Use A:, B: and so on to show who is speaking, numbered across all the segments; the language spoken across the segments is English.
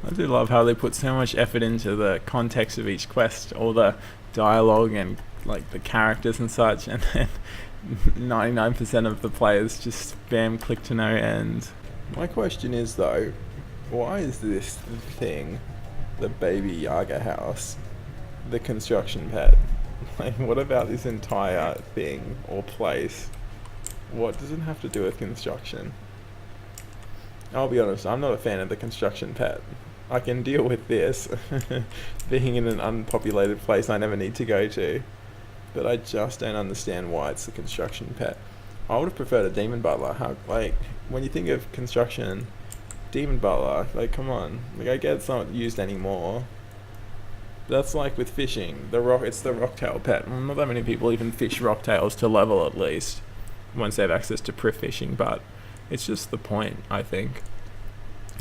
A: I do love how they put so much effort into the context of each quest, all the dialogue and like the characters and such, and then 99% of the players just spam click to no end. My question is though, why is this thing, the Baby Yaga house, the construction pad? Like, what about this entire thing or place? What does it have to do with construction? I'll be honest, I'm not a fan of the construction pad. I can deal with this being in an unpopulated place I never need to go to, but I just don't understand why it's the construction pet. I would have preferred a demon butler. How, like, when you think of construction, demon butler, like, come on, like, I get it's not used anymore. That's like with fishing, it's the rocktail pet. Well, not that many people even fish rocktails to level, at least once they have access to priff fishing, but it's just the point, I think.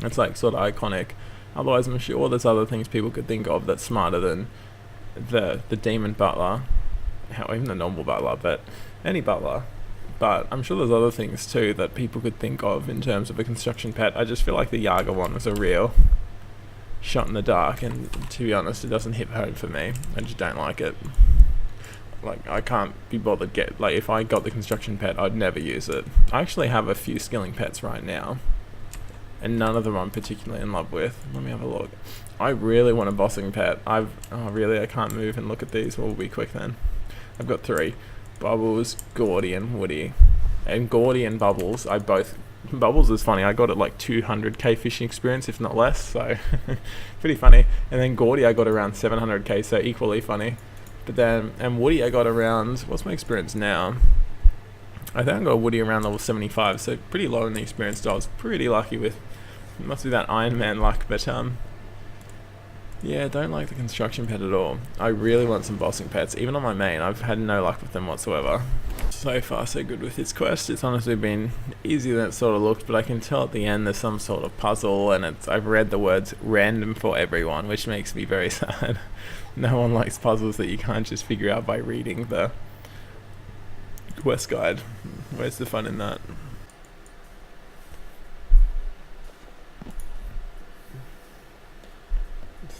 A: It's like sort of iconic. Otherwise, I'm sure there's other things people could think of that's smarter than the demon butler, even the normal butler, but any butler. But I'm sure there's other things too that people could think of in terms of a construction pet. I just feel like the Yaga one was a real shot in the dark, and to be honest, it doesn't hit home for me. I just don't like it. Like, I can't be bothered like, if I got the construction pet, I'd never use it. I actually have a few skilling pets right now, and none of them I'm particularly in love with. Let me have a look. I really want a bossing pet. Oh really, I can't move and look at these. Well, we'll be quick then. I've got 3. Bubbles, Gordy and Woody. And Gordy and Bubbles, Bubbles is funny, I got it like 200k fishing experience, if not less, so pretty funny. And then Gordy I got around 700k, so equally funny. But then, and Woody I got around, what's my experience now? I think I got Woody around level 75, so pretty low in the experience, so I was pretty lucky with, it must be that Ironman luck, but yeah, don't like the construction pet at all. I really want some bossing pets, even on my main, I've had no luck with them whatsoever. So far so good with this quest. It's honestly been easier than it sort of looked, but I can tell at the end there's some sort of puzzle, and I've read the words random for everyone, which makes me very sad. No one likes puzzles that you can't just figure out by reading the quest guide. Where's the fun in that?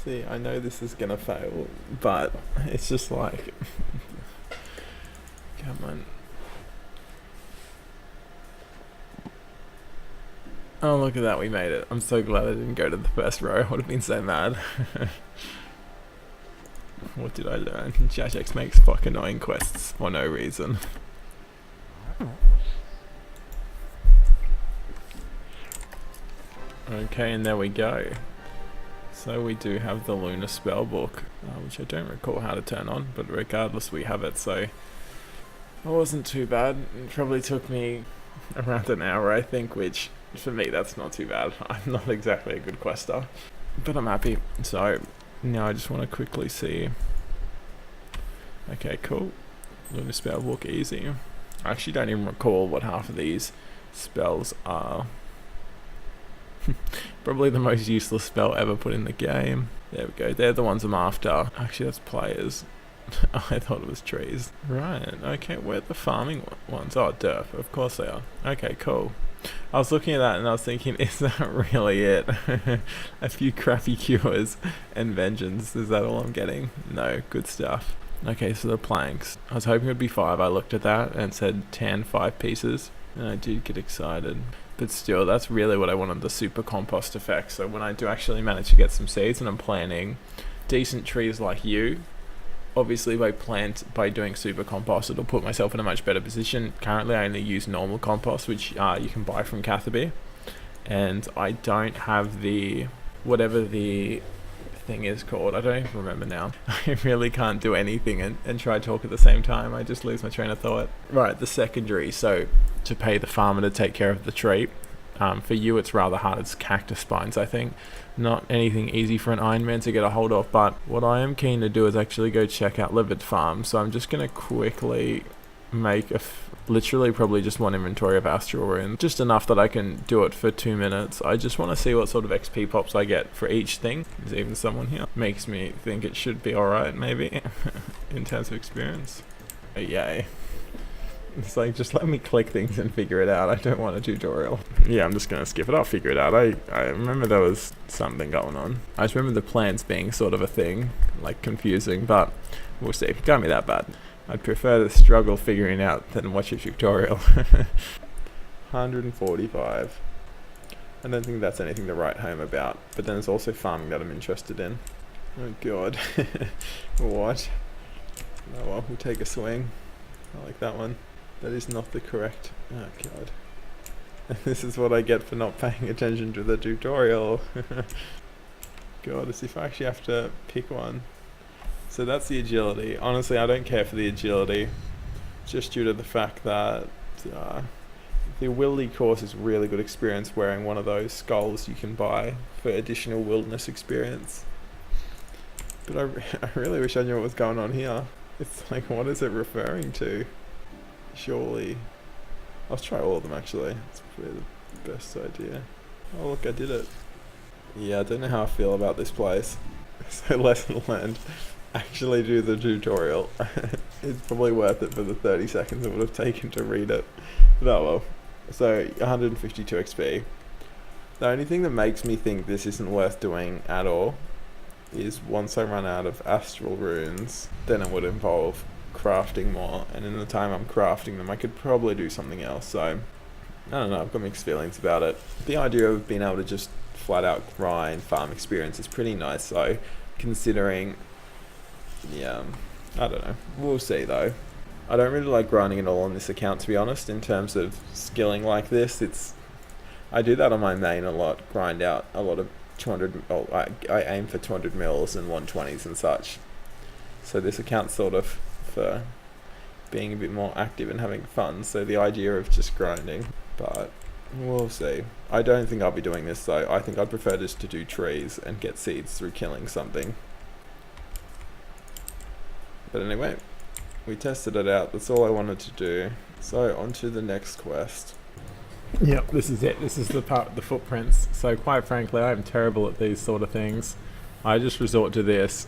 A: See, I know this is gonna fail, but it's just like, come on. Oh, look at that, we made it. I'm so glad I didn't go to the first row. I would have been so mad. What did I learn? Jagex makes fuck annoying quests for no reason. Okay, and there we go. So we do have the Lunar Spellbook, which I don't recall how to turn on, but regardless we have it, so it wasn't too bad. It probably took me around an hour, I think, which for me that's not too bad. I'm not exactly a good quester, but I'm happy. So now I just want to quickly see. Okay, cool. Lunar Spellbook, easy. I actually don't even recall what half of these spells are. Probably the most useless spell ever put in the game. There we go, they're the ones I'm after. Actually, that's players. I thought it was trees. Right, okay, where are the farming ones? Oh, derp, of course they are. Okay, cool. I was looking at that and I was thinking, is that really it? A few crappy cures and vengeance, is that all I'm getting? No, good stuff. Okay, so the planks. I was hoping it would be 5. I looked at that and it said 10, 5 pieces. And I did get excited. But still, that's really what I wanted, the super compost effect. So when I do actually manage to get some seeds and I'm planting decent trees like you, obviously by doing super compost, it'll put myself in a much better position. Currently I only use normal compost, which you can buy from Catherby. And I don't have the, whatever the thing is called, I don't even remember now. I really can't do anything and try to talk at the same time. I just lose my train of thought. Right, the secondary, so to pay the farmer to take care of the tree. For you it's rather hard, it's cactus spines, I think. Not anything easy for an Ironman to get a hold of, but what I am keen to do is actually go check out Livid Farm. So I'm just going to quickly make literally probably just one inventory of astral runes, just enough that I can do it for 2 minutes. I just want to see what sort of XP pops I get for each thing. There's even someone here. Makes me think it should be alright, maybe, in terms of experience. Oh, yay. It's like, just let me click things and figure it out. I don't want a tutorial. Yeah, I'm just gonna skip it. I'll figure it out. I remember there was something going on. I just remember the plants being sort of a thing, like confusing, but we'll see. It can't be that bad. I'd prefer to struggle figuring out than watch a tutorial. 145. I don't think that's anything to write home about, but then there's also farming that I'm interested in. Oh god. What? Oh well, we'll take a swing. I like that one. That is not the correct... Oh god. This is what I get for not paying attention to the tutorial. God, as if I actually have to pick one. So that's the agility. Honestly, I don't care for the agility, just due to the fact that the Wildy course is really good experience wearing one of those skulls you can buy for additional wilderness experience. But I really wish I knew what was going on here. It's like, what is it referring to? Surely. Let's try all of them actually. It's probably the best idea. Oh look, I did it. Yeah, I don't know how I feel about this place. So lesson learned. Actually do the tutorial. It's probably worth it for the 30 seconds it would have taken to read it. But oh well. So 152 XP. The only thing that makes me think this isn't worth doing at all is once I run out of astral runes, then it would involve crafting more, and in the time I'm crafting them I could probably do something else. So I don't know, I've got mixed feelings about it. The idea of being able to just flat out grind farm experience is pretty nice though, considering, yeah, I don't know, we'll see though. I don't really like grinding at all on this account, to be honest. In terms of skilling like this, I do that on my main a lot, grind out a lot of 200, I aim for 200 mils and 120s and such. So this account's sort of for being a bit more active and having fun, so the idea of just grinding, but we'll see. I don't think I'll be doing this though. I think I'd prefer just to do trees and get seeds through killing something. But anyway, we tested it out. That's all I wanted to do. So on to the next quest. Yep, this is it. This is the part with the footprints. So quite frankly, I'm terrible at these sort of things. I just resort to this.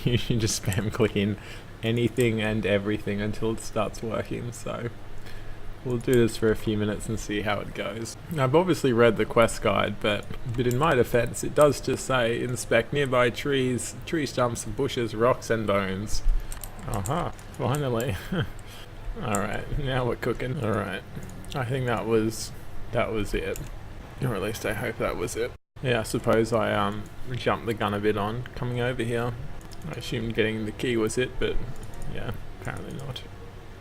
A: You just spam clicking anything and everything until it starts working. So we'll do this for a few minutes and see how it goes. I've obviously read the quest guide, but in my defense, it does just say inspect nearby trees, tree stumps, bushes, rocks and bones. Aha, finally. Alright, now we're cooking. Alright, I think that was it. Or at least I hope that was it. Yeah, I suppose I jumped the gun a bit on coming over here. I assumed getting the key was it, but yeah, apparently not.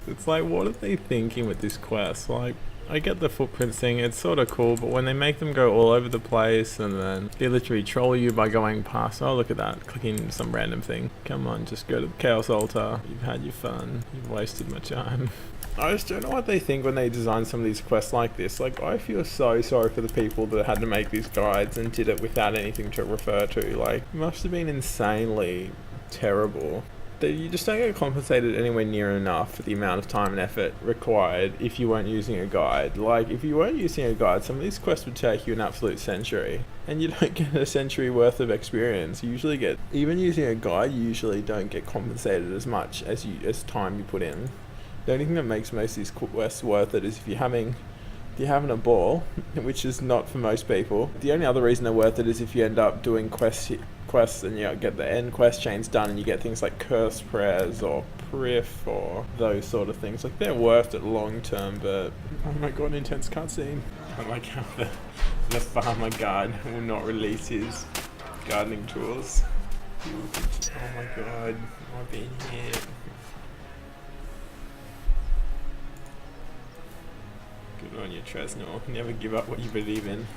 A: It's like, what are they thinking with this quest? Like, I get the footprints thing, it's sort of cool, but when they make them go all over the place and then they literally troll you by going past, oh look at that, clicking some random thing. Come on, just go to the Chaos Altar. You've had your fun. You've wasted my time. I just don't know what they think when they design some of these quests like this. Like, I feel so sorry for the people that had to make these guides and did it without anything to refer to. Like, it must have been insanely terrible. You just don't get compensated anywhere near enough for the amount of time and effort required if you weren't using a guide. Like, if you weren't using a guide, some of these quests would take you an absolute century, and you don't get a century worth of experience. You usually get, even using a guide, you usually don't get compensated as much as time you put in. The only thing that makes most of these quests worth it is if you're having a ball, which is not for most people. The only other reason they're worth it is if you end up doing quests and you get the end quest chains done and you get things like curse prayers or prif or those sort of things. Like, they're worth it long term, but oh my god, intense cutscene. I like how the farmer guard will not release his gardening tools. Oh my god, I've been here. Good on you, Tresnor. Never give up what you believe in.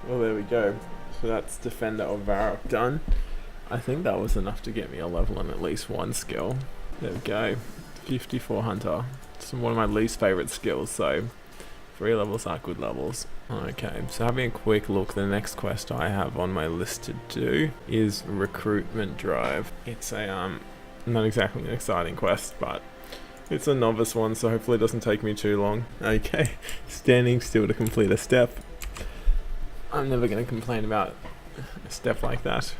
A: Well, there we go. So that's Defender of Varrock done. I think that was enough to get me a level in at least one skill. There we go. 54 Hunter. It's one of my least favourite skills, so 3 levels are good levels. Okay, so having a quick look, the next quest I have on my list to do is Recruitment Drive. It's a, not exactly an exciting quest, but it's a novice one, so hopefully it doesn't take me too long. Okay, standing still to complete a step. I'm never going to complain about a step like that.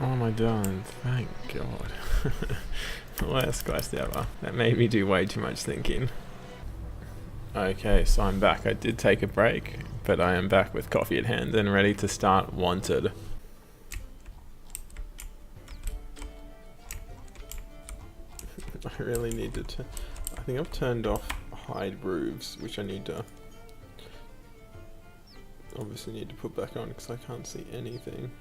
A: Oh my god, thank god. The worst quest ever. That made me do way too much thinking. Okay, so I'm back. I did take a break, but I am back with coffee at hand and ready to start Wanted. I really needed to... I think I've turned off hide roofs, which I need to... obviously need to put back on because I can't see anything.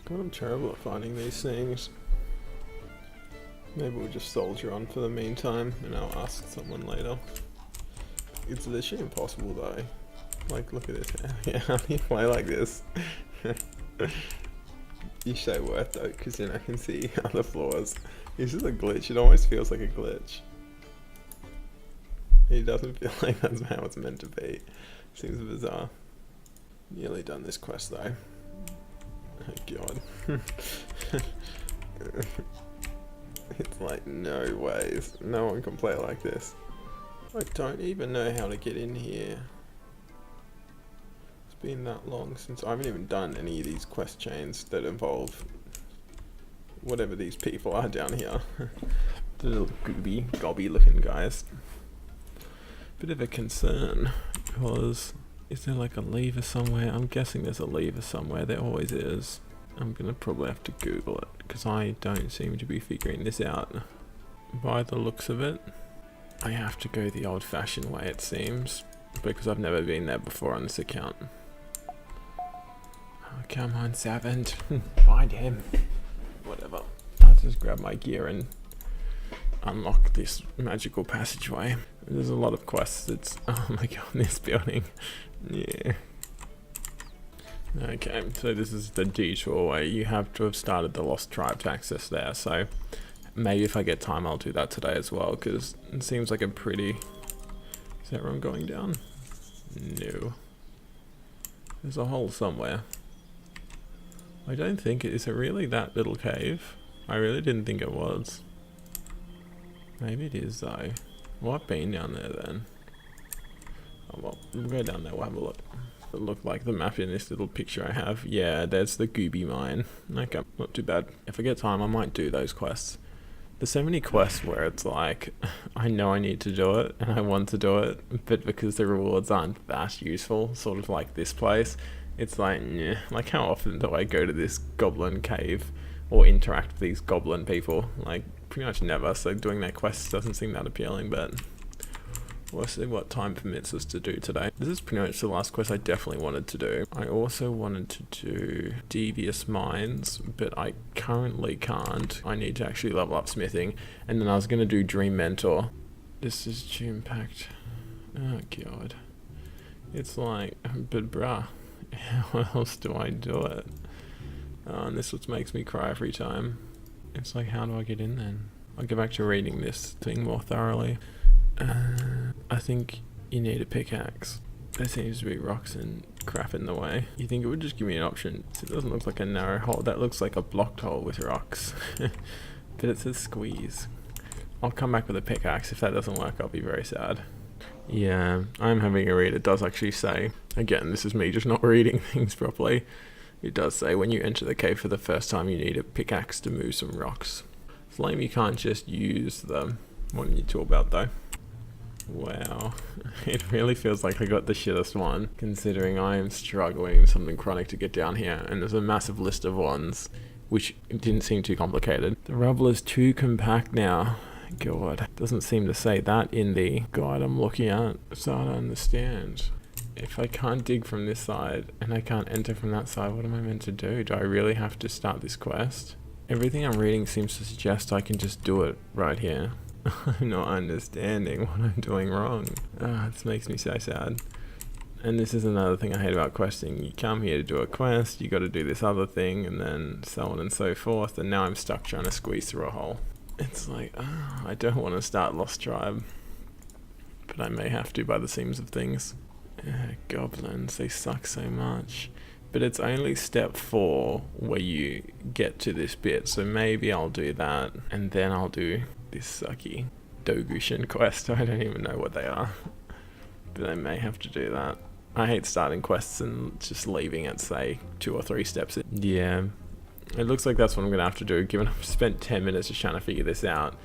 A: God, I'm terrible at finding these things. Maybe we'll just soldier on for the meantime and I'll ask someone later. It's literally impossible though. Like, look at this. Yeah, how do you play like this? You say worth though, because then I can see other floors. This is a glitch. It almost feels like a glitch. It doesn't feel like that's how it's meant to be. Seems bizarre. Nearly done this quest though. Oh god. It's like, no ways. No one can play like this. I don't even know how to get in here. It's been that long since I haven't even done any of these quest chains that involve whatever these people are down here. The little gooby, gobby looking guys. Bit of a concern, because is there like a lever somewhere? I'm guessing there's a lever somewhere. There always is. I'm gonna probably have to Google it because I don't seem to be figuring this out. By the looks of it, I have to go the old-fashioned way, it seems, because I've never been there before on this account. Oh, come on, Savant. Find him. Whatever. I'll just grab my gear and unlock this magical passageway. There's a lot of quests. It's, oh my god, this building. Yeah. Okay, so this is the detour way. You have to have started the Lost Tribe to access there, so maybe if I get time I'll do that today as well, because it seems like a pretty... Is that where I'm going down? No. There's a hole somewhere. I don't think it... Is it really that little cave? I really didn't think it was. Maybe it is though. Well, I've been down there then. Oh well, we'll go down there, we'll have a look. It looked like the map in this little picture I have. Yeah, there's the Gooby mine. Okay, not too bad. If I get time, I might do those quests. There's so many quests where it's like, I know I need to do it, and I want to do it, but because the rewards aren't that useful, sort of like this place, it's like, yeah. Like, how often do I go to this goblin cave, or interact with these goblin people? Like, pretty much never, so doing their quests doesn't seem that appealing, but... we'll see what time permits us to do today. This is pretty much the last quest I definitely wanted to do. I also wanted to do Devious Mines, but I currently can't. I need to actually level up smithing. And then I was going to do Dream Mentor. This is jam-packed. Oh god. It's like, but bruh, how else do I do it? And this what makes me cry every time. It's like, how do I get in then? I'll go back to reading this thing more thoroughly. I think you need a pickaxe. There seems to be rocks and crap in the way. You think it would just give me an option? It doesn't look like a narrow hole. That looks like a blocked hole with rocks. But it says squeeze. I'll come back with a pickaxe. If that doesn't work, I'll be very sad. Yeah, I'm having a read. It does actually say, again, this is me just not reading things properly. It does say when you enter the cave for the first time, you need a pickaxe to move some rocks. It's lame you can't just use them. What are you talking about though? Wow, it really feels like I got the shittest one, considering I am struggling with something chronic to get down here, and there's a massive list of ones, which didn't seem too complicated. The rubble is too compact now. God, doesn't seem to say that in the guide I'm looking at, so I don't understand. If I can't dig from this side, and I can't enter from that side, what am I meant to do? Do I really have to start this quest? Everything I'm reading seems to suggest I can just do it right here. I'm not understanding what I'm doing wrong. This makes me so sad. And this is another thing I hate about questing. You come here to do a quest, you got to do this other thing, and then so on and so forth, and now I'm stuck trying to squeeze through a hole. It's like, I don't want to start Lost Tribe, but I may have to by the seams of things. Goblins, they suck so much. But it's only step 4 where you get to this bit, so maybe I'll do that, and then I'll do this sucky Dogushin quest. I don't even know what they are, but I may have to do that. I hate starting quests and just leaving at, say, 2 or 3 steps in. Yeah, it looks like that's what I'm gonna have to do, given I've spent 10 minutes just trying to figure this out.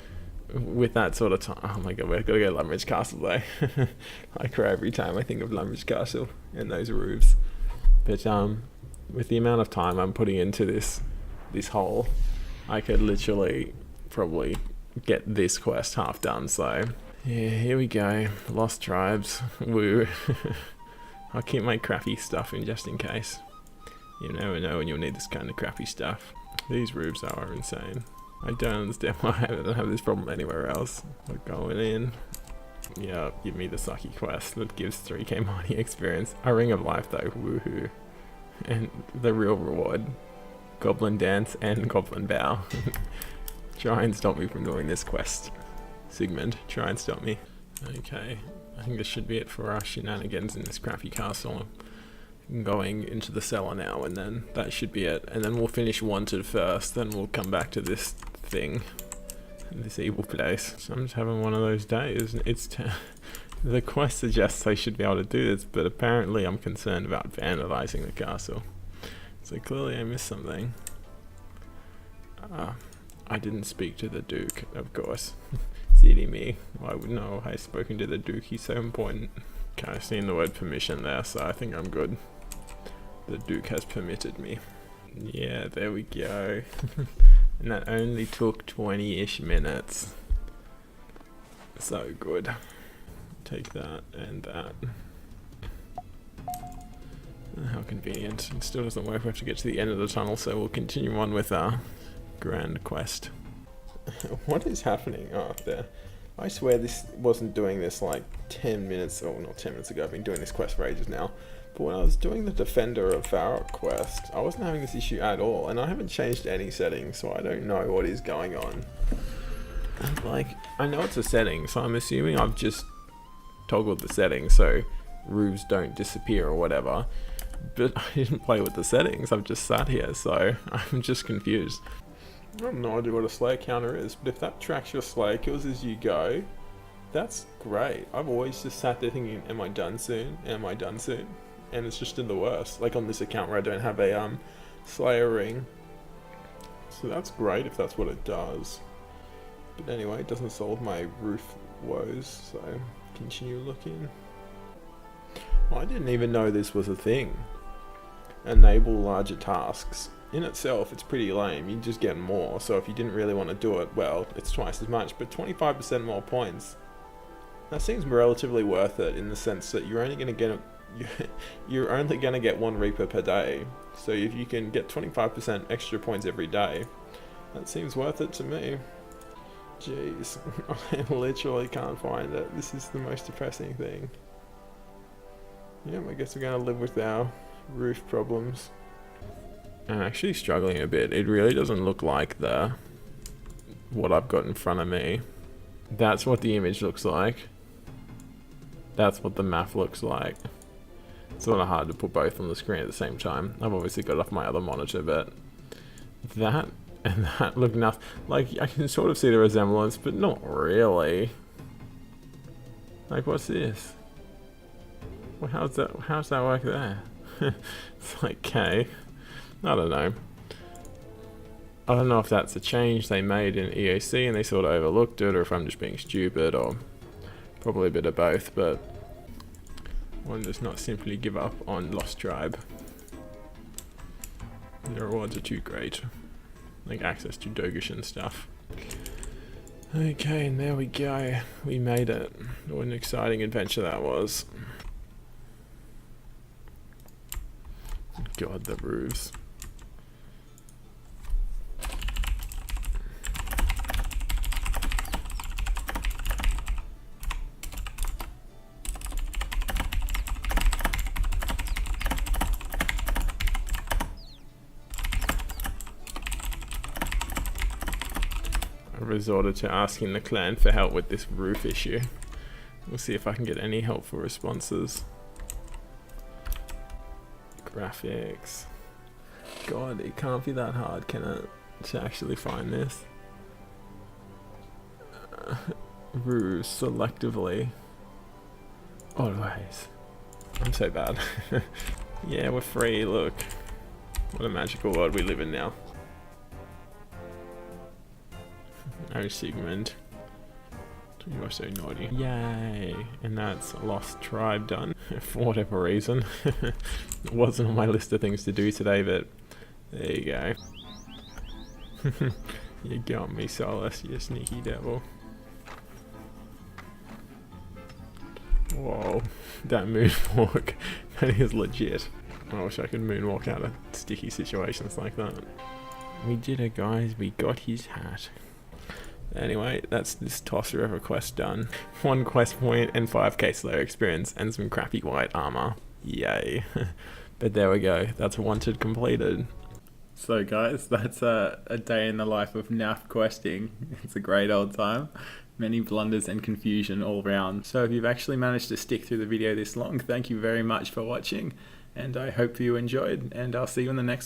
A: with that sort of time, oh my god, we've got to go to Lumbridge Castle though. I cry every time I think of Lumbridge Castle and those roofs. But with the amount of time I'm putting into this hole, I could literally probably get this quest half done. So yeah, here we go. Lost Tribes. Woo. I'll keep my crappy stuff in just in case. You never know when you'll need this kind of crappy stuff. These roofs are insane. I don't understand why I don't have this problem anywhere else. We're going in. Yeah, give me the sucky quest that gives 3k mining experience. A Ring of Life though, woohoo. And the real reward. Goblin Dance and Goblin Bow. Try and stop me from doing this quest. Sigmund, try and stop me. Okay, I think this should be it for our shenanigans in this crappy castle. I'm going into the cellar now, and then that should be it. And then we'll finish Wanted first, then we'll come back to this thing. This evil place. So I'm just having one of those days. The quest suggests I should be able to do this, but apparently I'm concerned about vandalizing the castle. So clearly I missed something. I didn't speak to the Duke, of course. Silly me. Why would know I've spoken to the Duke? He's so important. Okay, I've seen the word permission there, so I think I'm good. The Duke has permitted me. Yeah, there we go. And that only took 20-ish minutes. So good. Take that and that. How convenient. It still doesn't work. We have to get to the end of the tunnel, so we'll continue on with our grand quest. What is happening? Oh, there. I swear this wasn't doing this like 10 minutes, or not 10 minutes ago. I've been doing this quest for ages now. But when I was doing the Defender of Farok quest, I wasn't having this issue at all. And I haven't changed any settings, so I don't know what is going on. And like, I know it's a setting, so I'm assuming I've just toggled the settings so roofs don't disappear or whatever. But I didn't play with the settings, I've just sat here, so I'm just confused. I have no idea what a Slayer counter is, but if that tracks your Slayer kills as you go, that's great. I've always just sat there thinking, am I done soon? Am I done soon? And it's just in the worst, like on this account where I don't have a Slayer ring. So that's great if that's what it does. But anyway, it doesn't solve my roof woes, so continue looking. Well, I didn't even know this was a thing. Enable larger tasks. In itself, it's pretty lame. You just get more. So if you didn't really want to do it, well, it's twice as much, but 25% more points. That seems relatively worth it in the sense that you're only going to get one Reaper per day. So if you can get 25% extra points every day, that seems worth it to me. Jeez, I literally can't find it. This is the most depressing thing. Yeah, I guess we're going to live with our roof problems. I'm actually struggling a bit. It really doesn't look like what I've got in front of me. That's what the image looks like. That's what the map looks like. It's sort of hard to put both on the screen at the same time. I've obviously got it off my other monitor, but that and that look nothing. Like, I can sort of see the resemblance, but not really. Like, what's this? Well, how's that work there? It's like, okay. I don't know. I don't know if that's a change they made in EOC and they sort of overlooked it, or if I'm just being stupid, or probably a bit of both, but one does not simply give up on Lost Tribe. The rewards are too great. Like access to Dogish and stuff. Okay, and there we go. We made it. What an exciting adventure that was. God, the roofs. I resorted to asking the clan for help with this roof issue. We'll see if I can get any helpful responses. Graphics. God, it can't be that hard, can it? To actually find this. Roofs selectively. Always. I'm so bad. Yeah, we're free, look. What a magical world we live in now. Oh, Sigmund.
B: You're so naughty. Yay! And that's Lost Tribe done. For whatever reason. It wasn't on my list of things to do today, but there you go. You got me, Solus, you sneaky devil. Whoa, that moonwalk, that is legit. I wish I could moonwalk out of sticky situations like that. We did it, guys, we got his hat. Anyway, that's this tosser of a quest done. 1 quest point and 5k Slayer experience and some crappy white armor. Yay. But there we go, that's wanted completed. So guys, that's a day in the life of Naff questing. It's a great old time. Many blunders and confusion all round. So if you've actually managed to stick through the video this long, thank you very much for watching. And I hope you enjoyed, and I'll see you in the next one.